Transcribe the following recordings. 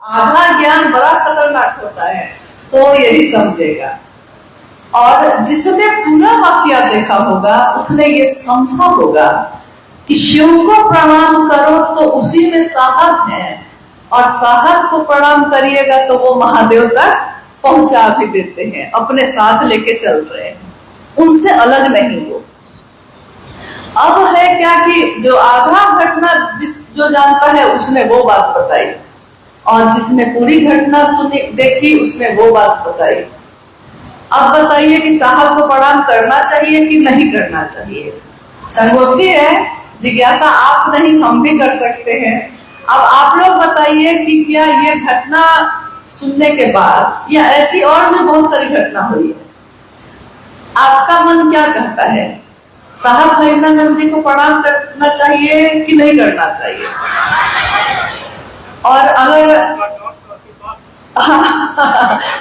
आधा ज्ञान बड़ा खतरनाक होता है, तो यही समझेगा। और जिसने पूरा वाक्य देखा होगा उसने ये समझा होगा कि शिव को प्रणाम करो तो उसी में साहब है, और साहब को प्रणाम करिएगा तो वो महादेव तक पहुंचा भी देते हैं, अपने साथ लेके चल रहे हैं, उनसे अलग नहीं वो। अब है क्या कि जो आधा घटना जो जानता है उसने वो बात बताई, और जिसने पूरी घटना सुनी देखी उसने वो बात बताई। अब बताइए कि साहब को प्रणाम करना चाहिए कि नहीं करना चाहिए। संगोष्ठी है, जिज्ञासा आप नहीं हम भी कर सकते हैं। अब आप लोग बताइए कि क्या ये घटना सुनने के बाद या ऐसी और भी बहुत सारी घटना हुई है, आपका मन क्या कहता है? साहब भैरवानंद जी को प्रणाम करना चाहिए कि नहीं करना चाहिए? और अगर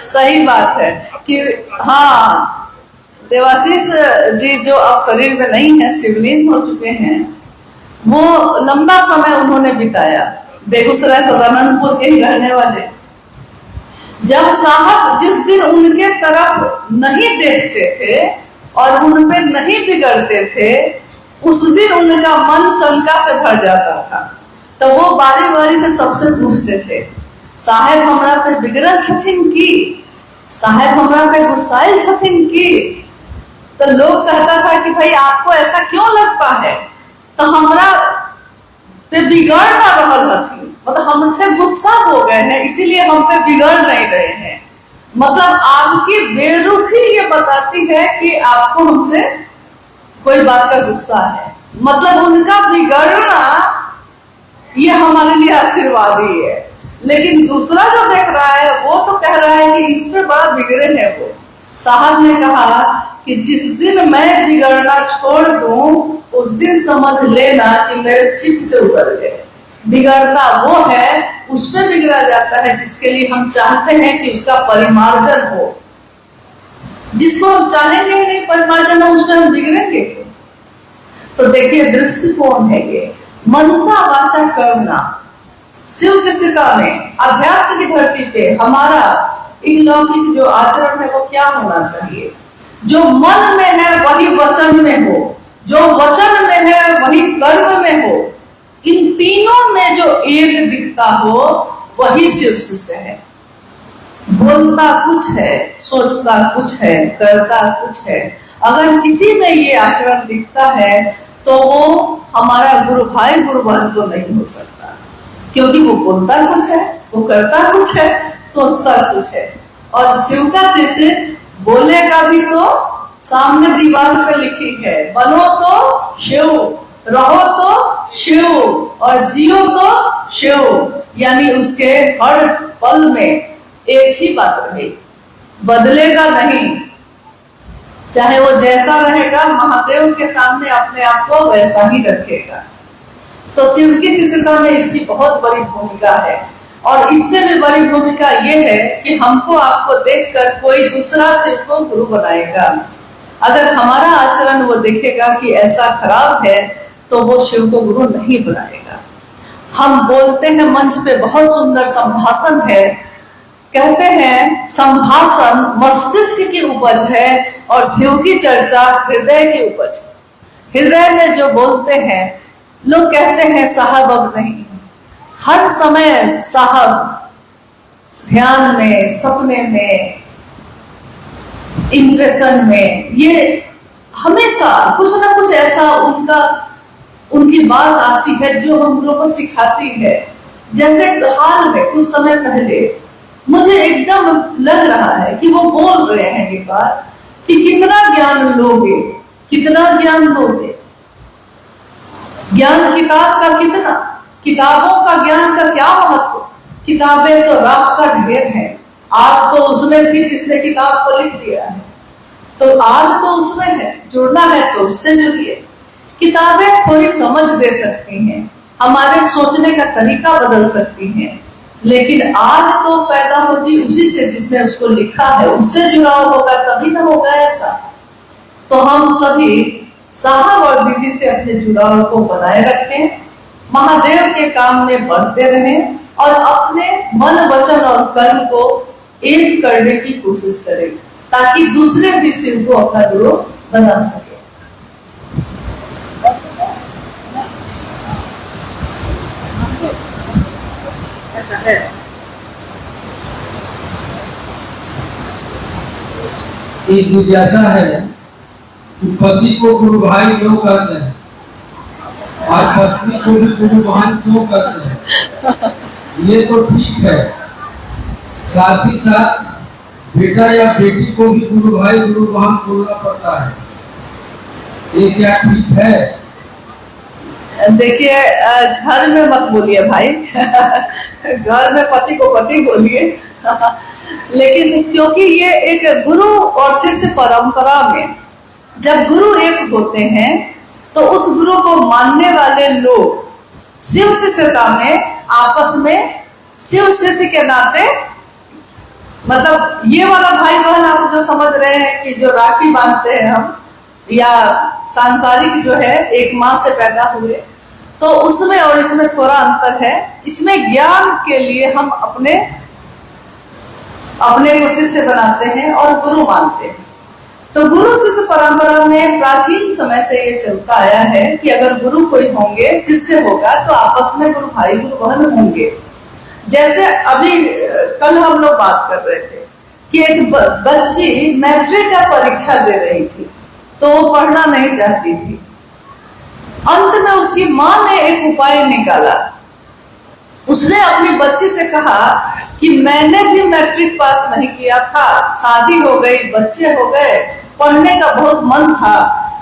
सही बात है कि हाँ, देवाशीष जी जो अब शरीर में नहीं है, शिवलीन हो चुके हैं, वो लंबा समय उन्होंने बिताया बेगूसराय सदानंदपुर के ही रहने वाले। जब साहब जिस दिन उनके तरफ नहीं देखते थे और उन पे नहीं बिगड़ते थे, उस दिन उनका मन शंका से भर जाता था। तो वो बारी बारी से सबसे पूछते थे, साहेब हमरा पे बिगड़ल छथिन की, साहेब हमरा पे गुस्साइल छथिन की? तो लोग कहता था कि भाई आपको ऐसा क्यों लगता है? तो हमरा पे बिगड़ ना रहल हथिन, मतलब हमसे गुस्सा हो गए हैं इसीलिए हम पे बिगड़ नहीं रहे हैं। मतलब आपकी बेरुखी ये बताती है कि आपको हमसे कोई बात का गुस्सा है, मतलब उनका बिगड़ना ये हमारे लिए आशीर्वाद ही है। लेकिन दूसरा जो देख रहा है वो तो कह रहा है कि इस पे बड़ा बिगड़े हैं वो। साहब ने कहा कि जिस दिन मैं बिगड़ना छोड़ दूं उस दिन समझ लेना कि मेरे चित्त से उतर गए। बिगड़ता वो है, उस पे बिगड़ा जाता है जिसके लिए हम चाहते हैं कि उसका परिमार्जन हो। जिसको हम चाहेंगे ही नहीं परिमार्जन हो, उसमें हम बिगड़ेंगे। तो देखिए दृष्टिकोण है ये, मनसा वाचा कर्मणा। शिव शिष्यता में अध्यात्म की धरती पे हमारा इहलौकिक जो आचरण है वो क्या होना चाहिए? जो मन में है वही वचन में हो, जो वचन में है वही कर्म में हो। इन तीनों में जो एक दिखता हो वही शिव शिष्य है। बोलता कुछ है, सोचता कुछ है, करता कुछ है। अगर किसी में ये आचरण दिखता है तो वो हमारा गुरु भाई गुरु बहन तो नहीं हो सकता, क्योंकि वो बोलता कुछ है, वो करता कुछ है, सोचता कुछ है। और शिव का शिष्य बोलेगा भी तो सामने दीवार पे लिखी है, बनो तो शिव, रहो तो शिव और जियो तो शिव। यानी उसके हर पल में एक ही बात रहे, बदलेगा नहीं। चाहे वो जैसा रहेगा, महादेव के सामने अपने आप को वैसा ही रखेगा। तो शिव की शिष्यता में इसकी बहुत बड़ी भूमिका है। और इससे भी बड़ी भूमिका ये है कि हमको आपको देखकर कोई दूसरा शिव को गुरु बनाएगा। अगर हमारा आचरण वो देखेगा कि ऐसा खराब है तो वो शिव को गुरु नहीं बनाएगा। हम बोलते हैं मंच पे बहुत सुंदर संभाषण है, कहते हैं संभाषण मस्तिष्क की उपज है और शिव की चर्चा हृदय की उपज। हृदय में जो बोलते हैं, लोग कहते हैं साहब अब नहीं, हर समय साहब ध्यान में, सपने में, इंप्रेशन में, ये हमेशा कुछ ना कुछ ऐसा उनकी बात आती है जो हम लोग को सिखाती है। जैसे हाल में कुछ समय पहले मुझे एकदम लग रहा है कि वो बोल रहे हैं ये बात कि कितना ज्ञान लोगे, कितना ज्ञान लोगे। ज्ञान किताब का कितना, किताबों का ज्ञान का क्या महत्व? किताबें तो राख का ढेर है, आग तो उसमें थी जिसने किताब को लिख दिया है, तो आग तो उसमें है, जुड़ना है तो उससे जुड़िए। किताबें थोड़ी समझ दे सकती हैं, हमारे सोचने का तरीका बदल सकती हैं, लेकिन आग तो पैदा होती उसी से जिसने उसको लिखा है, उससे जुड़ाव होगा तभी ना होगा ऐसा। तो हम सभी साहब और दीदी से अपने जुड़ाव को बनाए रखें, महादेव के काम में बढ़ते रहें और अपने मन और कर्म को एक करने की कोशिश करें, ताकि दूसरे भी शिव को अपना गुरु बना सके। एक जिज्ञासा है कि पति को गुरु भाई क्यों कहते हैं और पत्नी को भी गुरु बहन क्यों कहते हैं? ये तो ठीक है, साथ ही साथ बेटा या बेटी को भी गुरु भाई गुरु बहन बोलना पड़ता है, ये क्या ठीक है? देखिए, घर में मत बोलिए भाई घर में पति को पति बोलिए लेकिन क्योंकि ये एक गुरु और शिष्य परंपरा में जब गुरु एक होते हैं तो उस गुरु को मानने वाले लोग शिव शिष्यता में आपस में शिव शिष्य के नाते, मतलब ये वाला भाई बहन आप जो समझ रहे हैं कि जो राखी बांधते हैं हम, या सांसारिक जो है एक माँ से पैदा हुए, तो उसमें और इसमें थोड़ा अंतर है। इसमें ज्ञान के लिए हम अपने को शिष्य बनाते हैं और गुरु मानते हैं। तो गुरु शिष्य परंपरा में प्राचीन समय से ये चलता आया है कि अगर गुरु कोई होंगे, शिष्य होगा, तो आपस में गुरु भाई गुरु बहन होंगे। जैसे अभी कल हम लोग बात कर रहे थे कि एक बच्ची मैट्रिक का परीक्षा दे रही थी, तो वो पढ़ना नहीं चाहती थी। अंत में उसकी माँ ने एक उपाय निकाला। उसने अपनी बच्ची से कहा कि मैंने भी मैट्रिक पास नहीं किया था, शादी हो गई, बच्चे हो गए, पढ़ने का बहुत मन था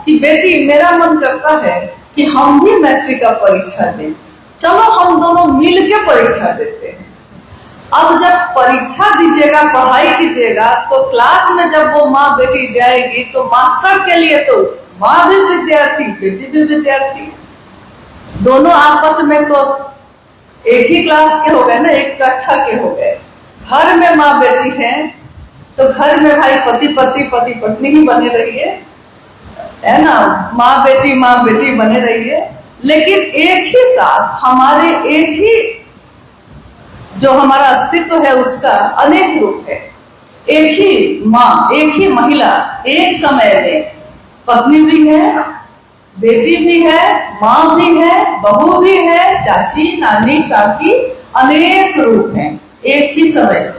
कि बेटी मेरा मन करता है कि हम भी मैट्रिक का परीक्षा दें, चलो हम दोनों मिलके परीक्षा देते हैं। अब जब परीक्षा दीजिएगा, पढ़ाई कीजिएगा, तो क्लास में जब वो माँ बेटी जाएगी तो मास्टर के लिए तो माँ भी विद्यार्थी, बेटी भी विद्यार्थी, दोनों आपस में तो एक ही क्लास के हो गए ना, एक कक्षा के हो गए। घर में माँ बेटी हैं तो घर में भाई पति पत्नी ही बने रहिए, है ना, माँ बेटी बने रहिए। लेकिन एक ही साथ हमारे एक ही जो हमारा अस्तित्व है उसका अनेक रूप है। एक ही माँ, एक ही महिला एक समय में पत्नी भी है, बेटी भी है, माँ भी है, बहू भी है, चाची नानी काकी, अनेक रूप हैं एक ही समय।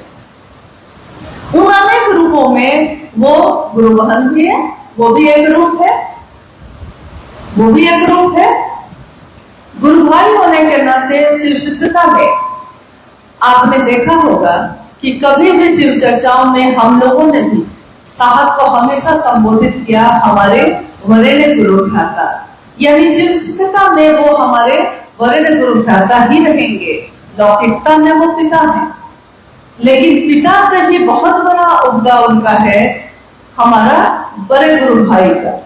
उन अनेक रूपों में वो गुरु बहन भी है, वो भी एक रूप है, वो भी एक रूप है। गुरु भाई होने के नाते शिव शिष्यता में आपने देखा होगा कि कभी भी शिव चर्चाओं में हम लोगों ने भी साहब को हमेशा संबोधित किया हमारे वरेण्य गुरु भ्राता, यानी शिव शिष्यता में वो हमारे वरेण्य गुरु भ्राता ही रहेंगे। लौकिकता में वो पिता है, लेकिन पिता से भी बहुत बड़ा उपदा उनका है हमारा बड़े गुरु भाई का,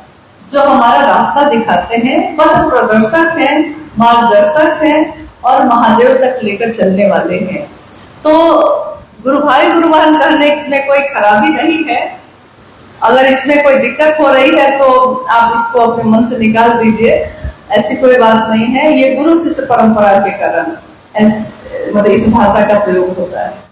जो हमारा रास्ता दिखाते हैं, पथ प्रदर्शक हैं, मार्गदर्शक हैं और महादेव तक लेकर चलने वाले हैं। तो गुरु भाई गुरु बहन कहने में कोई खराबी नहीं है। अगर इसमें कोई दिक्कत हो रही है तो आप इसको अपने मन से निकाल दीजिए, ऐसी कोई बात नहीं है। ये गुरु शिष्य परंपरा के कारण मतलब इस भाषा का प्रयोग होता है।